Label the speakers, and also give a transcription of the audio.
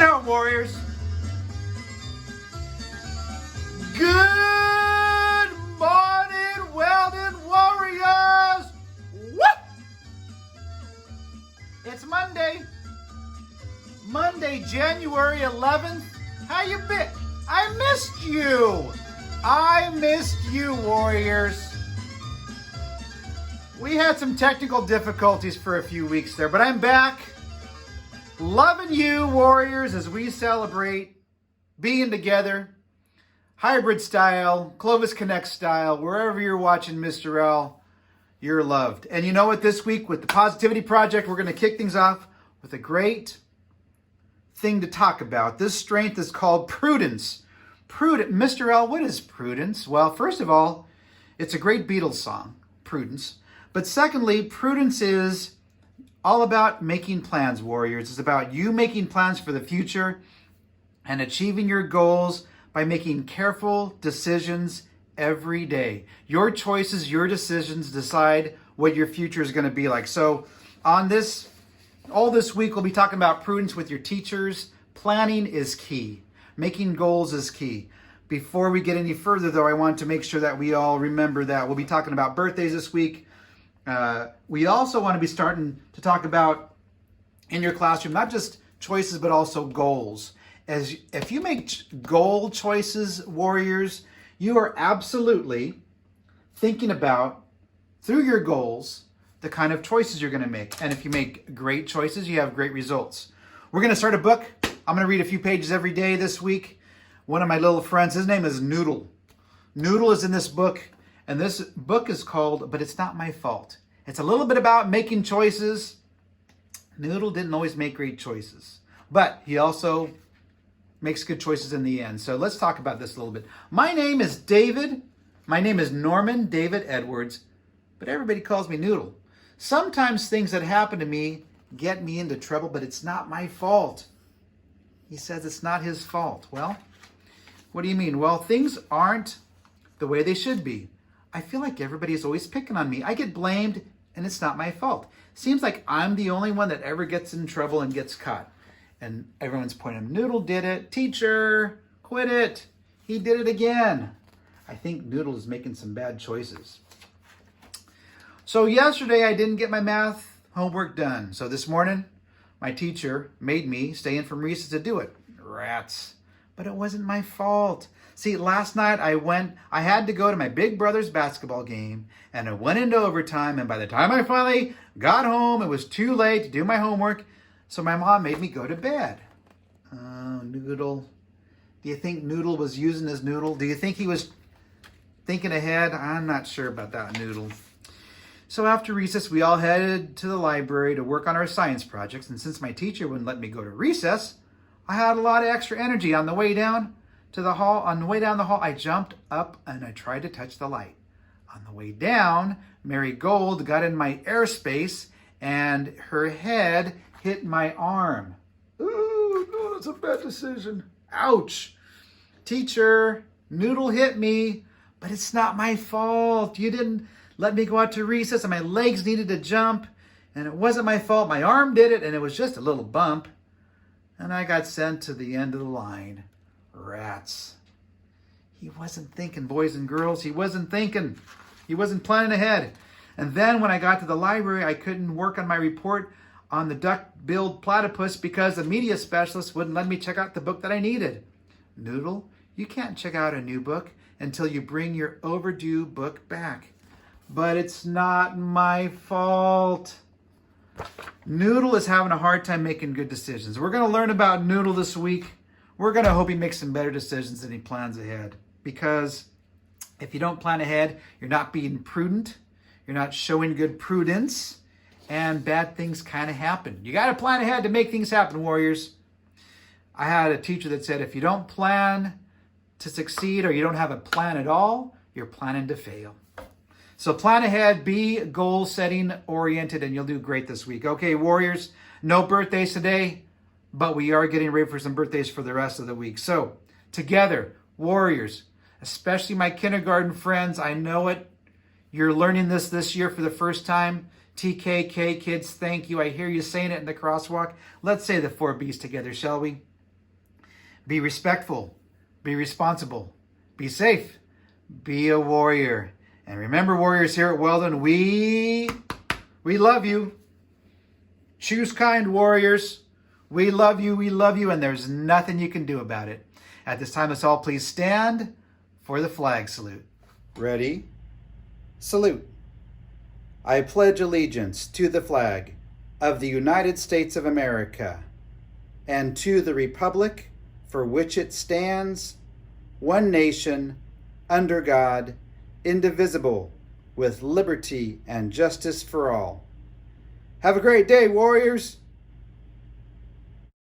Speaker 1: it home, Warriors. Good morning, Weldon Warriors. Whoop! It's Monday, January 11th. How you been? I missed you, Warriors. We had some technical difficulties for a few weeks there, but I'm back. Loving you, Warriors, as we celebrate being together. Hybrid style, Clovis Connect style, wherever you're watching Mr. L, you're loved. And you know what, this week with the Positivity Project, we're going to kick things off with a great thing to talk about. This strength is called prudence. Mr. L, what is prudence? Well, first of all, it's a great Beatles song, Prudence. But secondly, prudence is all about making plans, Warriors. It's about you making plans for the future and achieving your goals by making careful decisions every day. Your choices, your decisions decide what your future is going to be like. So all this week, we'll be talking about prudence with your teachers. Planning is key. Making goals is key. Before we get any further, though, I want to make sure that we all remember that we'll be talking about birthdays this week. We also want to be starting to talk about in your classroom, not just choices, but also goals. As if you make goal choices, Warriors, you are absolutely thinking about, through your goals, the kind of choices you're going to make. And if you make great choices, you have great results. We're going to start a book. I'm going to read a few pages every day this week. One of my little friends, his name is Noodle. Noodle is in this book. And this book is called, But It's Not My Fault. It's a little bit about making choices. Noodle didn't always make great choices, but he also makes good choices in the end. So let's talk about this a little bit. My name is David. My name is Norman David Edwards, but everybody calls me Noodle. Sometimes things that happen to me get me into trouble, but it's not my fault. He says it's not his fault. Well, what do you mean? Well, things aren't the way they should be. I feel like everybody is always picking on me. I get blamed, and it's not my fault. Seems like I'm the only one that ever gets in trouble and gets caught. And everyone's pointing, Noodle did it. Teacher, quit it. He did it again. I think Noodle is making some bad choices. So yesterday, I didn't get my math homework done. So this morning, my teacher made me stay in from recess to do it. Rats. But it wasn't my fault. See, last night I had to go to my big brother's basketball game, and it went into overtime, and by the time I finally got home, it was too late to do my homework, so my mom made me go to bed. Oh, Noodle. Do you think Noodle was using his noodle? Do you think he was thinking ahead? I'm not sure about that, Noodle. So after recess, we all headed to the library to work on our science projects, and since my teacher wouldn't let me go to recess, I had a lot of extra energy. On the way down the hall, I jumped up and I tried to touch the light. On the way down, Mary Gold got in my airspace and her head hit my arm. Ooh, no, that's a bad decision. Ouch. Teacher, Noodle hit me, but it's not my fault. You didn't let me go out to recess and my legs needed to jump, and it wasn't my fault. My arm did it, and it was just a little bump. And I got sent to the end of the line. Rats. He wasn't thinking, boys and girls. He wasn't thinking. He wasn't planning ahead. And then when I got to the library, I couldn't work on my report on the duck-billed platypus because the media specialist wouldn't let me check out the book that I needed. Noodle, you can't check out a new book until you bring your overdue book back. But it's not my fault. Noodle is having a hard time making good decisions. We're going to learn about Noodle this week. We're going to hope he makes some better decisions than he plans ahead. Because if you don't plan ahead, you're not being prudent. You're not showing good prudence. And bad things kind of happen. You got to plan ahead to make things happen, Warriors. I had a teacher that said, if you don't plan to succeed or you don't have a plan at all, you're planning to fail. So plan ahead, be goal setting oriented, and you'll do great this week. Okay, Warriors, no birthdays today, but we are getting ready for some birthdays for the rest of the week. So together, Warriors, especially my kindergarten friends, I know it. You're learning this year for the first time. TKK kids, thank you. I hear you saying it in the crosswalk. Let's say the 4 B's together, shall we? Be respectful. Be responsible. Be safe. Be a warrior. And remember, warriors here at Weldon, we love you. Choose kind, warriors. We love you, and there's nothing you can do about it. At this time, let's all please stand for the flag salute. Ready? Salute. I pledge allegiance to the flag of the United States of America and to the republic for which it stands, one nation, under God, indivisible, with liberty and justice for all. Have a great day, warriors!